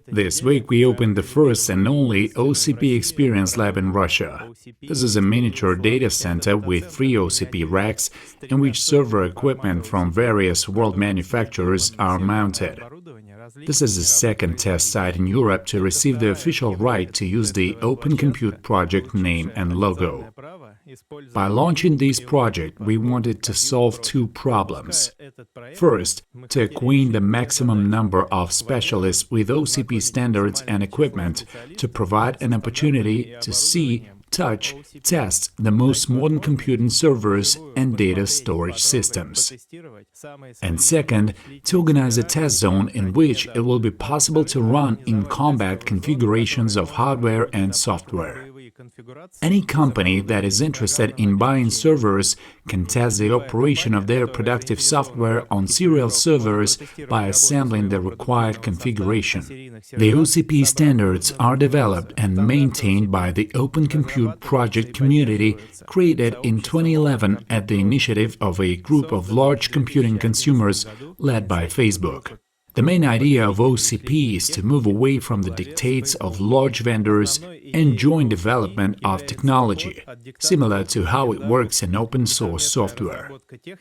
This week we opened the first and only OCP Experience Lab in Russia. This is a miniature data center with 3 OCP racks in which server equipment from various world manufacturers are mounted. This is the second test site in Europe to receive the official right to use the Open Compute project name and logo. By launching this project, we wanted to solve 2 problems. First, to acquaint the maximum number of specialists with OCP standards and equipment to provide an opportunity to see, touch, test the most modern computing servers and data storage systems. And second, to organize a test zone in which it will be possible to run in combat configurations of hardware and software. Any company that is interested in buying servers can test the operation of their productive software on serial servers by assembling the required configuration. The OCP standards are developed and maintained by the Open Compute project community created in 2011 at the initiative of a group of large computing consumers led by Facebook. The main idea of OCP is to move away from the dictates of large vendors and joint development of technology, similar to how it works in open-source software.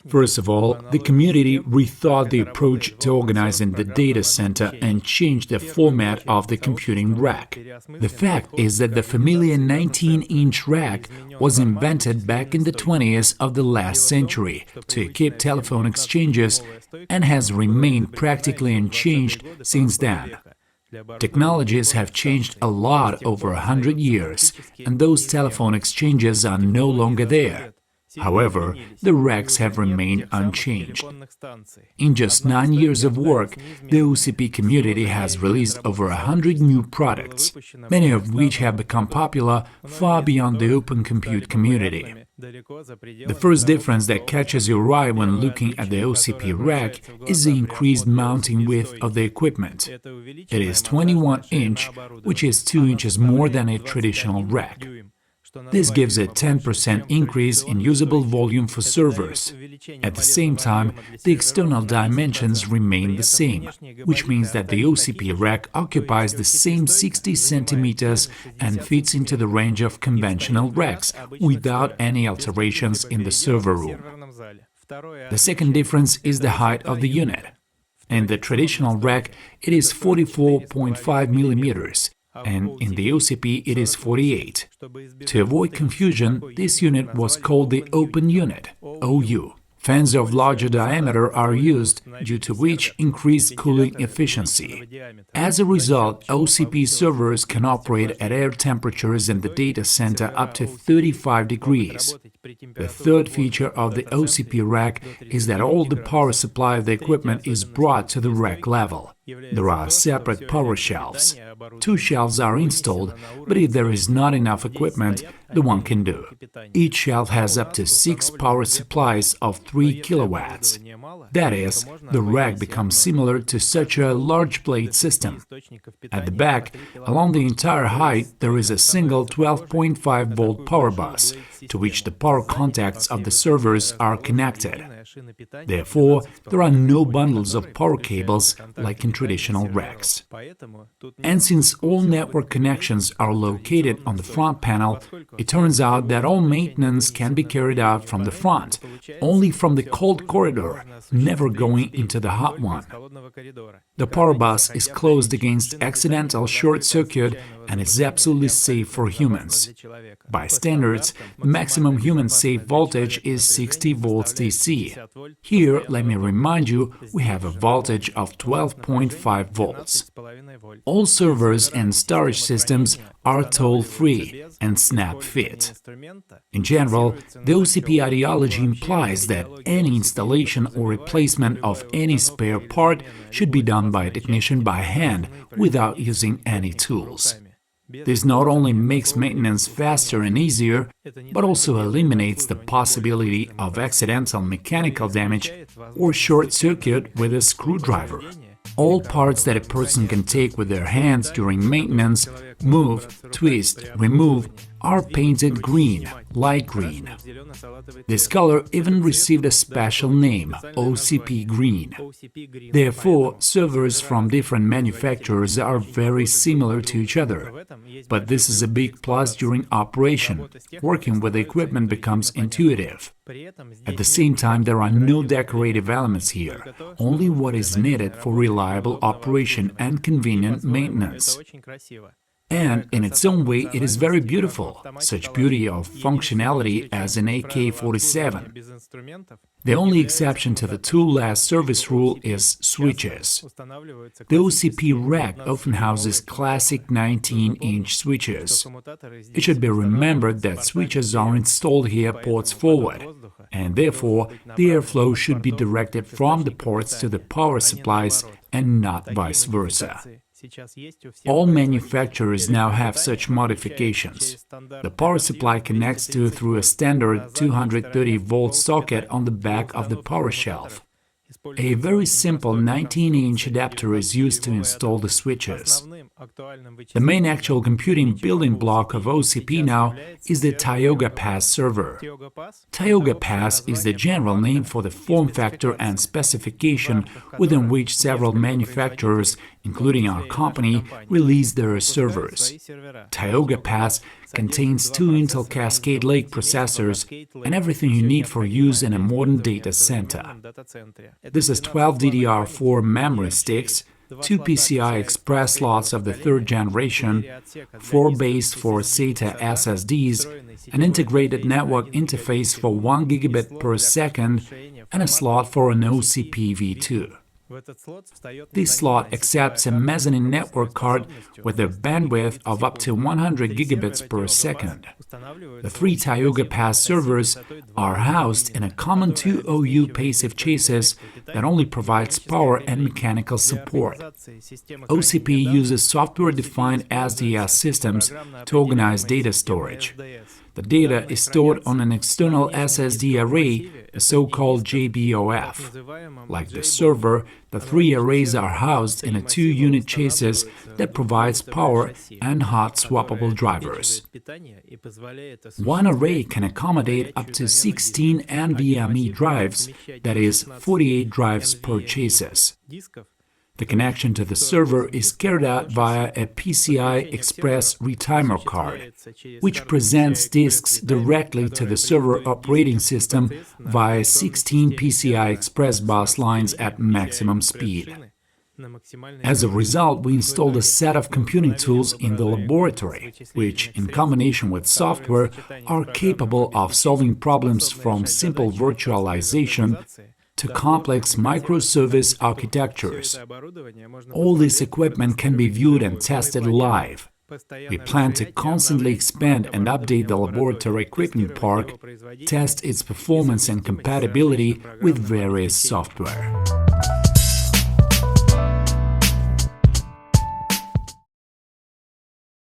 First of all, the community rethought the approach to organizing the data center and changed the format of the computing rack. The fact is that the familiar 19-inch rack was invented back in the 20s of the last century to equip telephone exchanges and has remained practically unchanged since then. Technologies have changed a lot over 100 years, and those telephone exchanges are no longer there. However, the racks have remained unchanged. In just 9 years of work, the OCP community has released over 100 new products, many of which have become popular far beyond the Open Compute community. The first difference that catches your eye when looking at the OCP rack is the increased mounting width of the equipment. It is 21-inch, which is 2 inches more than a traditional rack. This gives a 10% increase in usable volume for servers. At the same time, the external dimensions remain the same, which means that the OCP rack occupies the same 60 centimeters and fits into the range of conventional racks without any alterations in the server room. The second difference is the height of the unit. In the traditional rack, it is 44.5 millimeters. And in the OCP it is 48. To avoid confusion, this unit was called the Open Unit, OU. Fans of larger diameter are used, due to which increased cooling efficiency. As a result, OCP servers can operate at air temperatures in the data center up to 35 degrees. The third feature of the OCP rack is that all the power supply of the equipment is brought to the rack level. There are separate power shelves. 2 shelves are installed, but if there is not enough equipment, the one can do. Each shelf has up to 6 power supplies of 3 kilowatts. That is, the rack becomes similar to such a large plate system. At the back, along the entire height, there is a single 12.5-volt power bus, to which the power contacts of the servers are connected. Therefore, there are no bundles of power cables like in traditional racks. And since all network connections are located on the front panel, it turns out that all maintenance can be carried out from the front, only from the cold corridor, never going into the hot one. The power bus is closed against accidental short circuit and is absolutely safe for humans. By standards, the maximum human-safe voltage is 60 volts DC. Here, let me remind you, we have a voltage of 12.5 volts. All servers and storage systems are toll-free and snap-fit. In general, the OCP ideology implies that any installation or replacement of any spare part should be done by a technician by hand without using any tools. This not only makes maintenance faster and easier, but also eliminates the possibility of accidental mechanical damage or short circuit with a screwdriver. All parts that a person can take with their hands during maintenance, move, twist, remove, are painted green, light green. This color even received a special name, OCP Green. Therefore, servers from different manufacturers are very similar to each other. But this is a big plus during operation. Working with the equipment becomes intuitive. At the same time, there are no decorative elements here, only what is needed for reliable operation and convenient maintenance. And in its own way, it is very beautiful, such beauty of functionality as in AK-47. The only exception to the tool-less service rule is switches. The OCP rack often houses classic 19-inch switches. It should be remembered that switches are installed here ports forward, and therefore the airflow should be directed from the ports to the power supplies and not vice versa. All manufacturers now have such modifications. The power supply connects through a standard 230-volt socket on the back of the power shelf. A very simple 19-inch adapter is used to install the switches. The main actual computing building block of OCP now is the Tioga Pass server. Tioga Pass is the general name for the form factor and specification within which several manufacturers, including our company, release their servers. Tioga Pass contains 2 Intel Cascade Lake processors and everything you need for use in a modern data center. This is 12 DDR4 memory sticks, 2 PCI Express slots of the 3rd generation, 4 bays for SATA SSDs, an integrated network interface for 1 gigabit per second, and a slot for an OCP V2. This slot accepts a mezzanine network card with a bandwidth of up to 100 gigabits per second. The 3 Tioga Pass servers are housed in a common 2OU passive chassis that only provides power and mechanical support. OCP uses software-defined SDS systems to organize data storage. The data is stored on an external SSD array, a so-called JBOF. Like the server, the 3 arrays are housed in a 2-unit chassis that provides power and hot swappable drivers. One array can accommodate up to 16 NVMe drives, that is, 48 drives per chassis. The connection to the server is carried out via a PCI Express retimer card, which presents disks directly to the server operating system via 16 PCI Express bus lines at maximum speed. As a result, we installed a set of computing tools in the laboratory, which, in combination with software, are capable of solving problems from simple virtualization to complex microservice architectures. All this equipment can be viewed and tested live. We plan to constantly expand and update the laboratory equipment park, test its performance and compatibility with various software.